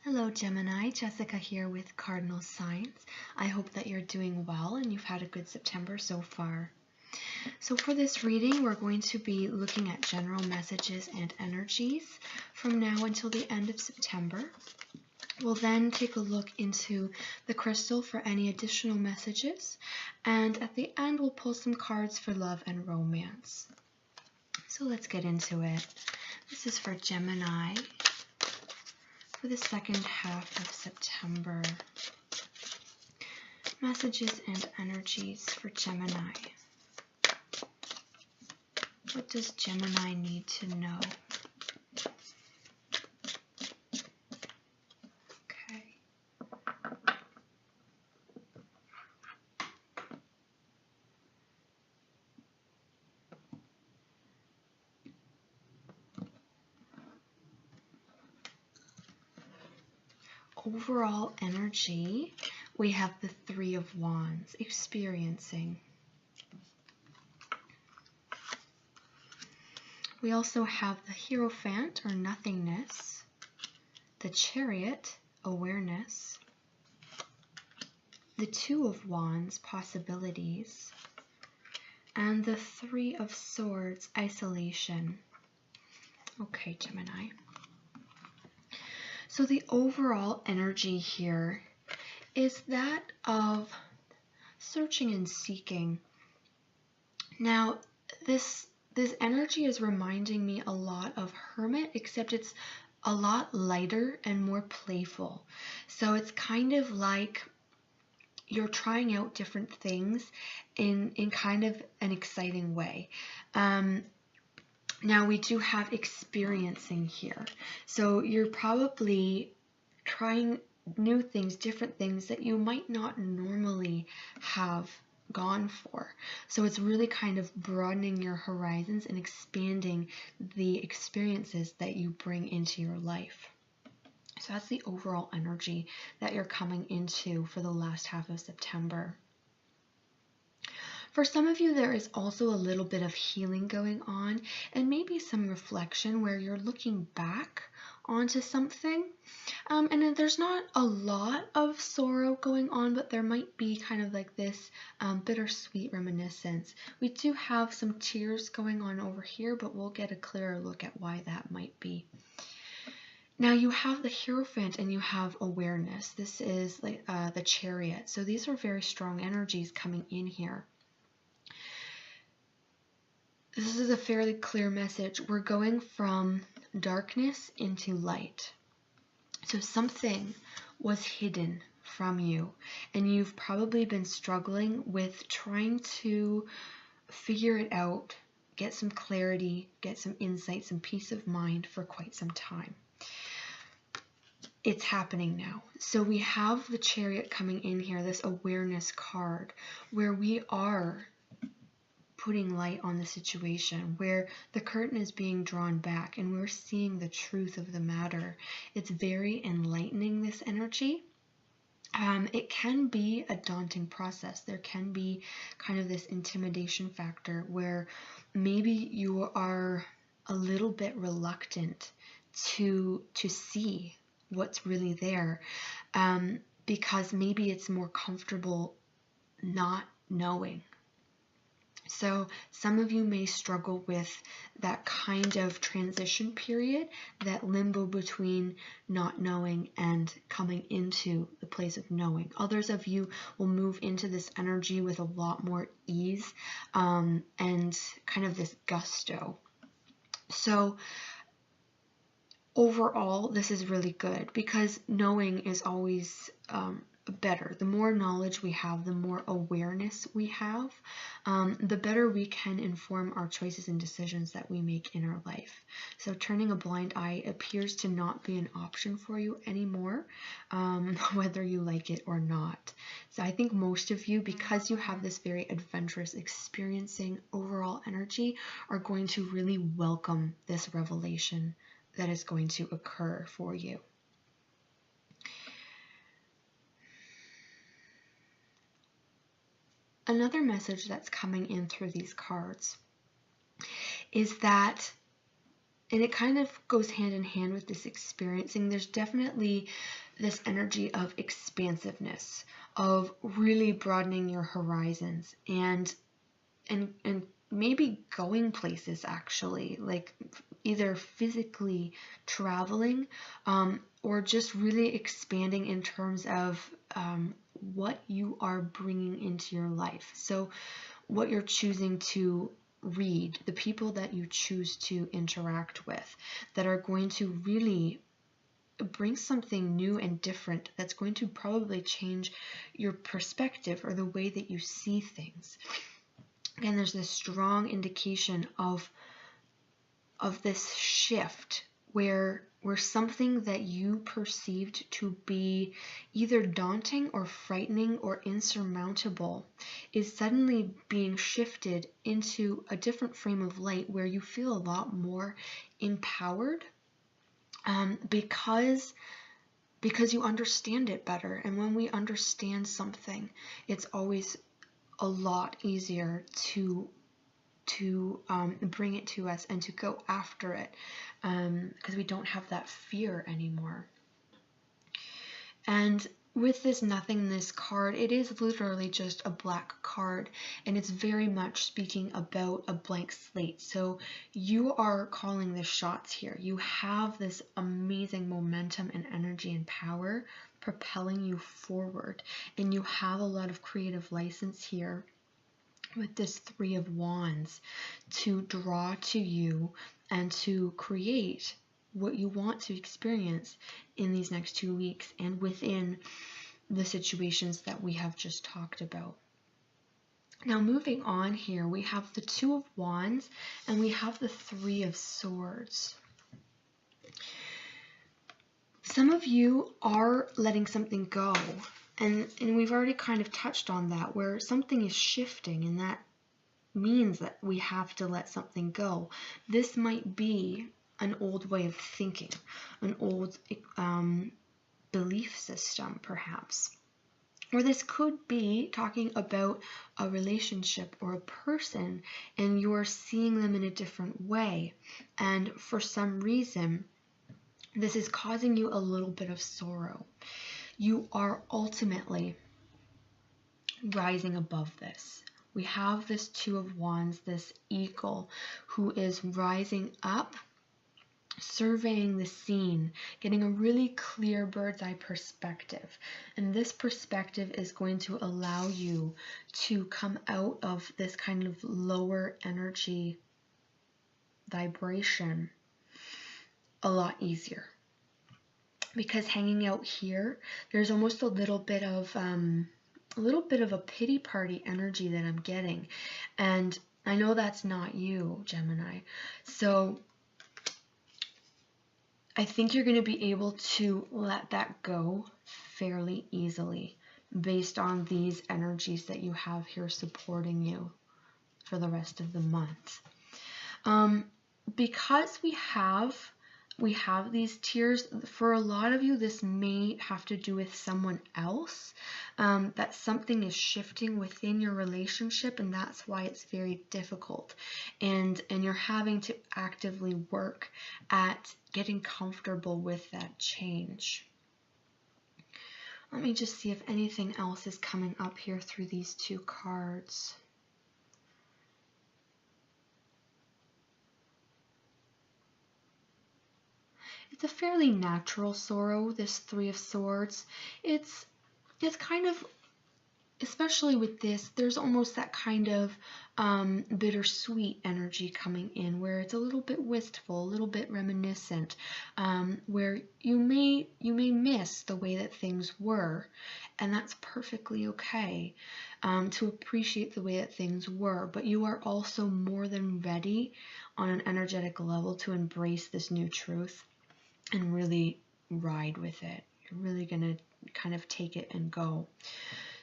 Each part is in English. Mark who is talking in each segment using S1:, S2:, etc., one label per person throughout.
S1: Hello Gemini, Jessica here with Cardinal Signs. I hope that you're doing well and you've had a good September so far. So for this reading, we're going to be looking at general messages and energies from now until the end of September. We'll then take a look into the crystal for any additional messages, and at the end we'll pull some cards for love and romance. So let's get into it. This is for Gemini for the second half of September. Messages and energies for Gemini. What does Gemini need to know? Okay. Overall energy, we have the Three of Wands, experiencing. We also have the Hierophant, or nothingness, the Chariot, awareness, the Two of Wands, possibilities, and the Three of Swords, isolation. Okay, Gemini. So the overall energy here is that of searching and seeking. Now, this energy is reminding me a lot of Hermit, except it's a lot lighter and more playful. So it's kind of like you're trying out different things in kind of an exciting way. Now we do have experiencing here. So you're probably trying new things, different things that you might not normally have gone for. So it's really kind of broadening your horizons and expanding the experiences that you bring into your life. So that's the overall energy that you're coming into for the last half of September. For some of you, there is also a little bit of healing going on and maybe some reflection where you're looking back onto something. And then there's not a lot of sorrow going on, but there might be kind of like this bittersweet reminiscence. We do have some tears going on over here, but we'll get a clearer look at why that might be. Now you have the Hierophant and you have awareness. This is like the Chariot. So these are very strong energies coming in here. This is a fairly clear message. We're going from darkness into light. So something was hidden from you, and you've probably been struggling with trying to figure it out, get some clarity, get some insight, some peace of mind for quite some time. It's happening now. So we have the Chariot coming in here, this awareness card, where we are putting light on the situation, where the curtain is being drawn back and we're seeing the truth of the matter. It's very enlightening, this energy. It can be a daunting process. There can be kind of this intimidation factor where maybe you are a little bit reluctant to see what's really there, because maybe it's more comfortable not knowing. So some of you may struggle with that kind of transition period, that limbo between not knowing and coming into the place of knowing. Others of you will move into this energy with a lot more ease and kind of this gusto. So overall, this is really good because knowing is always better. The more knowledge we have, the more awareness we have, the better we can inform our choices and decisions that we make in our life. So turning a blind eye appears to not be an option for you anymore, whether you like it or not. So I think most of you, because you have this very adventurous, experiencing overall energy, are going to really welcome this revelation that is going to occur for you. Another message that's coming in through these cards is that And it kind of goes hand in hand with this experiencing. There's definitely this energy of expansiveness, of really broadening your horizons and maybe going places, actually, like either physically traveling, or just really expanding in terms of what you are bringing into your life. So what you're choosing to read, the people that you choose to interact with, that are going to really bring something new and different, that's going to probably change your perspective or the way that you see things. Again, there's this strong indication of this shift where something that you perceived to be either daunting or frightening or insurmountable is suddenly being shifted into a different frame of light where you feel a lot more empowered, because you understand it better. And when we understand something, it's always a lot easier to bring it to us and to go after it, because we don't have that fear anymore. And with this nothingness card, it is literally just a black card, and it's very much speaking about a blank slate. So you are calling the shots here. You have this amazing momentum and energy and power propelling you forward, and you have a lot of creative license here with this Three of Wands to draw to you and to create what you want to experience in these next 2 weeks and within the situations that we have just talked about. Now, moving on here, we have the Two of Wands and we have the Three of Swords. Some of you are letting something go. And we've already kind of touched on that, where something is shifting, and that means that we have to let something go. This might be an old way of thinking, an old belief system, perhaps. Or this could be talking about a relationship or a person, and you're seeing them in a different way. And for some reason, this is causing you a little bit of sorrow. You are ultimately rising above this. We have this Two of Wands, this eagle who is rising up, surveying the scene, getting a really clear bird's eye perspective. And this perspective is going to allow you to come out of this kind of lower energy vibration a lot easier. Because hanging out here, there's almost a little bit of a pity party energy that I'm getting. And I know that's not you, Gemini. So I think you're going to be able to let that go fairly easily based on these energies that you have here supporting you for the rest of the month. Because we have these tears, for a lot of you, this may have to do with someone else, that something is shifting within your relationship, and that's why it's very difficult. And you're having to actively work at getting comfortable with that change. Let me just see if anything else is coming up here through these two cards. It's a fairly natural sorrow, this Three of Swords. It's kind of, especially with this, there's almost that kind of bittersweet energy coming in, where it's a little bit wistful, a little bit reminiscent, where you may miss the way that things were, and that's perfectly okay, to appreciate the way that things were, but you are also more than ready on an energetic level to embrace this new truth and really ride with it. You're really going to kind of take it and go.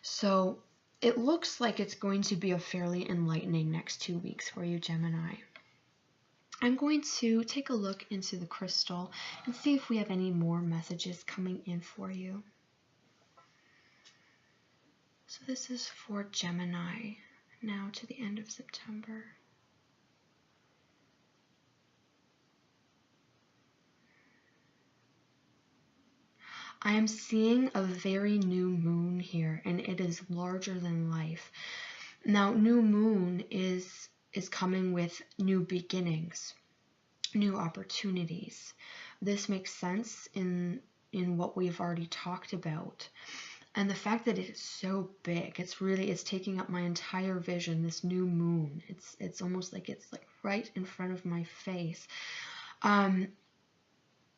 S1: So it looks like it's going to be a fairly enlightening next 2 weeks for you, Gemini. I'm going to take a look into the crystal and see if we have any more messages coming in for you. So this is for Gemini, now to the end of September. I am seeing a very new moon here, and it is larger than life. Now, new moon is coming with new beginnings, new opportunities. This makes sense in what we've already talked about. And the fact that it's so big, it's taking up my entire vision, this new moon. It's almost like it's like right in front of my face.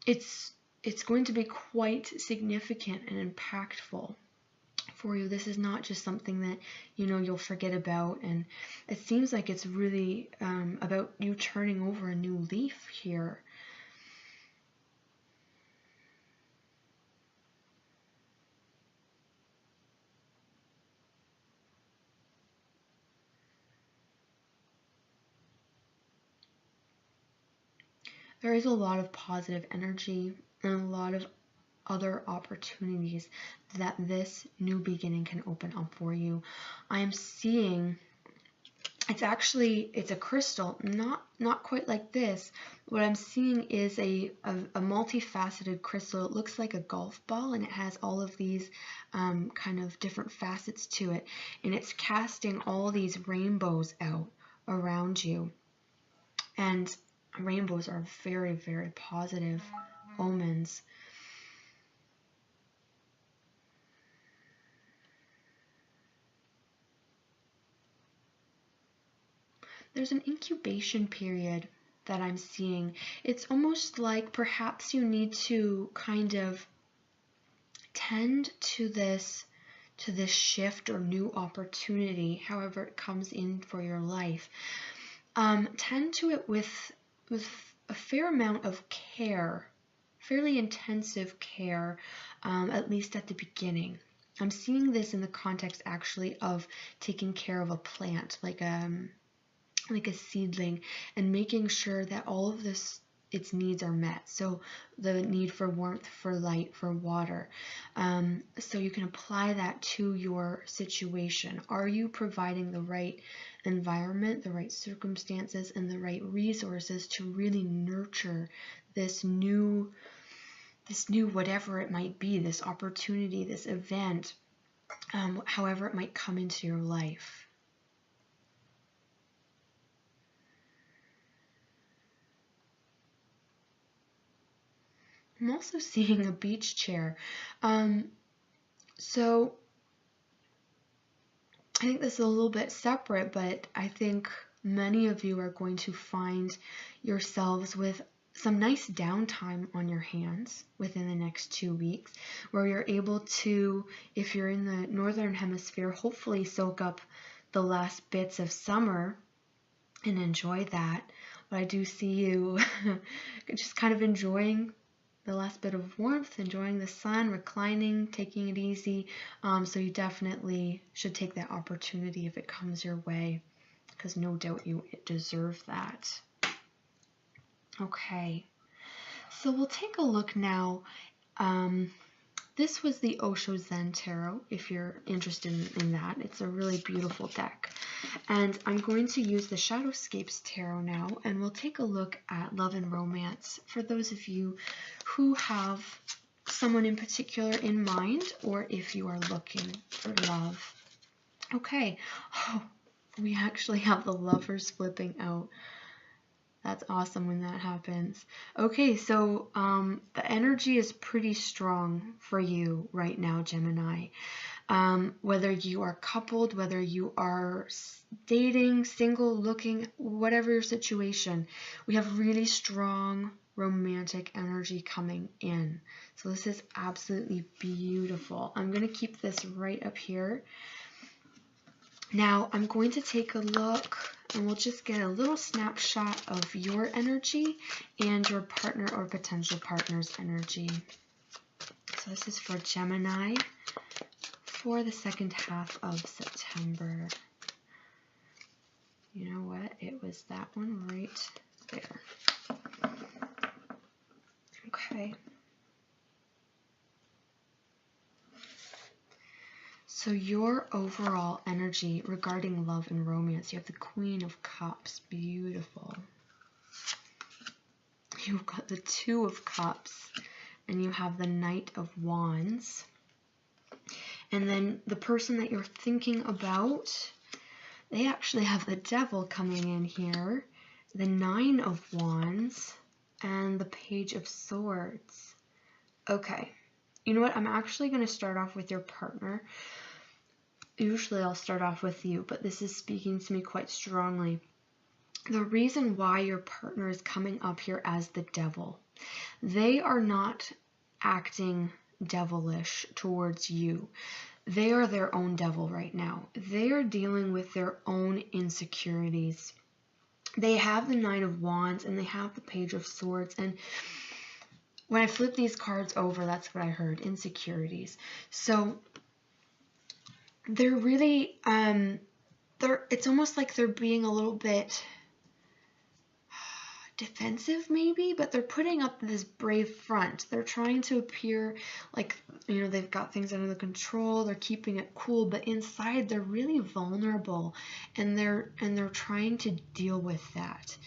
S1: It's going to be quite significant and impactful for you. This is not just something that, you know, you'll forget about. And it seems like it's really about you turning over a new leaf here. There is a lot of positive energy and a lot of other opportunities that this new beginning can open up for you. I am seeing it's a crystal, not quite like this. What I'm seeing is a multifaceted crystal. It looks like a golf ball, and it has all of these kind of different facets to it, and it's casting all these rainbows out around you. And rainbows are very, very positive omens. There's an incubation period that I'm seeing. It's almost like perhaps you need to kind of tend to this shift or new opportunity, however it comes in for your life. Tend to it with a fair amount of care, fairly intensive care, at least at the beginning. I'm seeing this in the context actually of taking care of a plant, like a seedling, and making sure that all of its needs are met. So the need for warmth, for light, for water. So you can apply that to your situation. Are you providing the right environment, the right circumstances, and the right resources to really nurture this new whatever it might be, this opportunity, this event, however it might come into your life? I'm also seeing a beach chair. So I think this is a little bit separate, but I think many of you are going to find yourselves with some nice downtime on your hands within the next 2 weeks, where you're able to, if you're in the northern hemisphere, hopefully soak up the last bits of summer and enjoy that. But I do see you just kind of enjoying the last bit of warmth, enjoying the sun, reclining, taking it easy. So you definitely should take that opportunity if it comes your way, because no doubt you deserve that. Okay, so we'll take a look now. This was the Osho Zen Tarot, if you're interested in that. It's a really beautiful deck. And I'm going to use the Shadowscapes Tarot now, and we'll take a look at love and romance for those of you who have someone in particular in mind, or if you are looking for love. Okay, oh, we actually have the Lovers flipping out. That's awesome when that happens. Okay, so the energy is pretty strong for you right now, Gemini. Whether you are coupled, whether you are dating, single, looking, whatever your situation, we have really strong romantic energy coming in. So this is absolutely beautiful. I'm going to keep this right up here. Now I'm going to take a look, and we'll just get a little snapshot of your energy and your partner or potential partner's energy. So this is for Gemini for the second half of September. You know what? It was that one right there. Okay. So your overall energy regarding love and romance, you have the Queen of Cups, beautiful. You've got the Two of Cups, and you have the Knight of Wands. And then the person that you're thinking about, they actually have the Devil coming in here, the Nine of Wands, and the Page of Swords. Okay, you know what? I'm actually going to start off with your partner. Usually I'll start off with you, but this is speaking to me quite strongly. The reason why your partner is coming up here as the Devil, they are not acting devilish towards you. They are their own devil right now. They are dealing with their own insecurities. They have the Nine of Wands and they have the Page of Swords. And when I flip these cards over, that's what I heard, insecurities. So they're really, it's almost like they're being a little bit defensive maybe, but they're putting up this brave front. They're trying to appear like, you know, they've got things under control, they're keeping it cool, but inside they're really vulnerable, and they're trying to deal with that.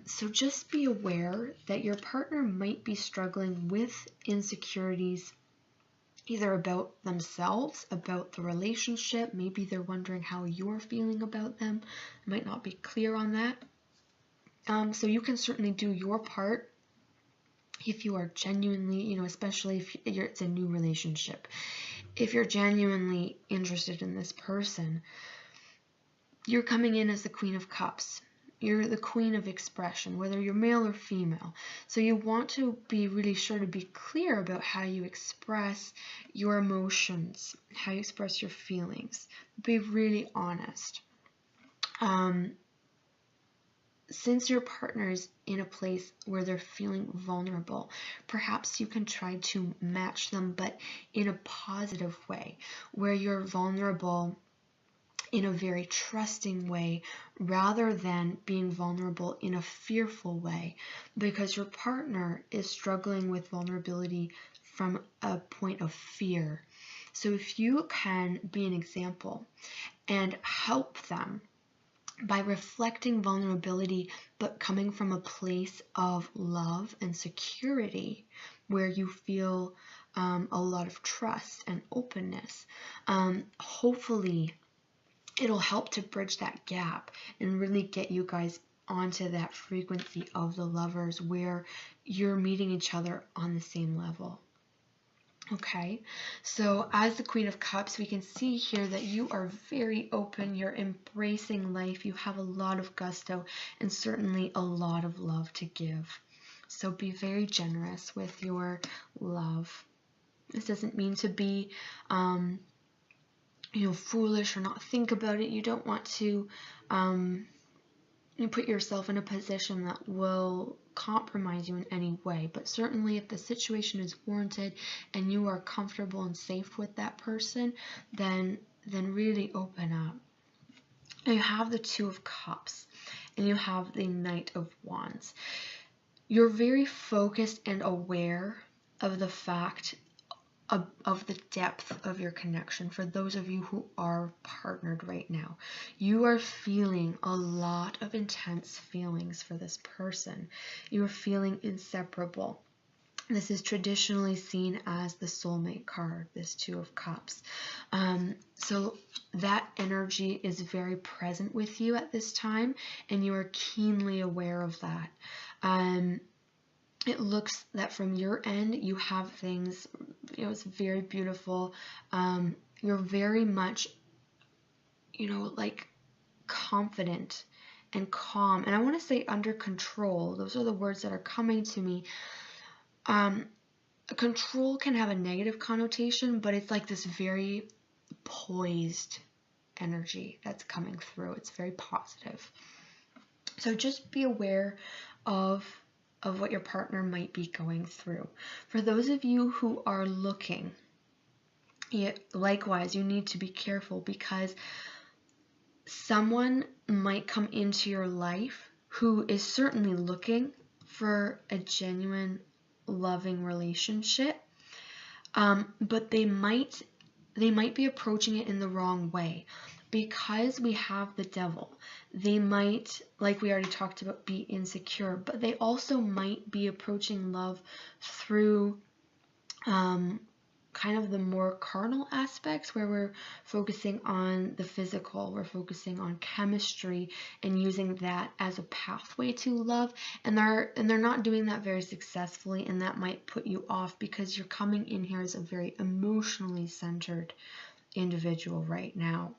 S1: So just be aware that your partner might be struggling with insecurities, either about themselves, about the relationship. Maybe they're wondering how you're feeling about them. I might not be clear on that. So you can certainly do your part if you are genuinely, you know, especially if it's a new relationship. If you're genuinely interested in this person, you're coming in as the Queen of Cups. You're the queen of expression, whether you're male or female. So you want to be really sure to be clear about how you express your emotions, how you express your feelings. Be really honest. Since your partner is in a place where they're feeling vulnerable, perhaps you can try to match them, but in a positive way, where you're vulnerable in a very trusting way, rather than being vulnerable in a fearful way, because your partner is struggling with vulnerability from a point of fear. So if you can be an example and help them by reflecting vulnerability, but coming from a place of love and security, where you feel a lot of trust and openness, hopefully it'll help to bridge that gap and really get you guys onto that frequency of the lovers, where you're meeting each other on the same level. Okay, so as the Queen of Cups, we can see here that you are very open, you're embracing life, you have a lot of gusto, and certainly a lot of love to give. So be very generous with your love. This doesn't mean to be, you know, foolish or not think about it. You don't want to you put yourself in a position that will compromise you in any way, but certainly if the situation is warranted and you are comfortable and safe with that person, then really open up. Now you have the Two of Cups and you have the Knight of Wands. You're very focused and aware of the fact of the depth of your connection. For those of you who are partnered right now, you are feeling a lot of intense feelings for this person. You are feeling inseparable. This is traditionally seen as the soulmate card, this Two of Cups. So that energy is very present with you at this time, and you are keenly aware of that. It looks that from your end, you have things, you know, it's very beautiful. You're very much, you know, like confident and calm. And I want to say under control. Those are the words that are coming to me. Control can have a negative connotation, but it's like this very poised energy that's coming through. It's very positive. So just be aware of what your partner might be going through. For those of you who are looking, likewise, you need to be careful, because someone might come into your life who is certainly looking for a genuine, loving relationship, but they might be approaching it in the wrong way. because we have the devil, they might, like we already talked about, be insecure, but they also might be approaching love through kind of the more carnal aspects, where we're focusing on the physical, we're focusing on chemistry and using that as a pathway to love, and they're not doing that very successfully, and that might put you off because you're coming in here as a very emotionally centered individual right now.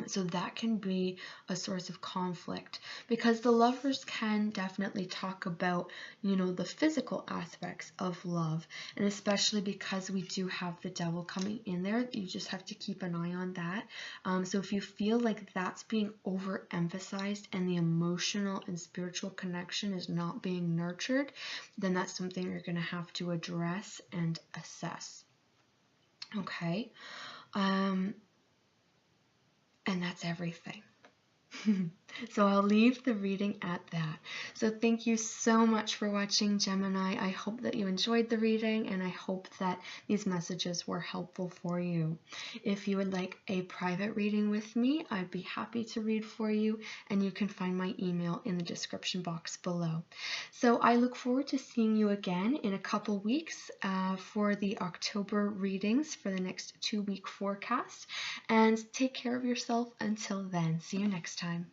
S1: So that can be a source of conflict, because the lovers can definitely talk about, the physical aspects of love, and especially because we do have the devil coming in there, you just have to keep an eye on that. So if you feel like that's being overemphasized and the emotional and spiritual connection is not being nurtured, then that's something you're going to have to address and assess. Okay. And that's everything. So I'll leave the reading at that. So thank you so much for watching, Gemini. I hope that you enjoyed the reading, and I hope that these messages were helpful for you. If you would like a private reading with me, I'd be happy to read for you, and you can find my email in the description box below. So I look forward to seeing you again in a couple weeks for the October readings for the next 2-week forecast, and take care of yourself until then. See you next time.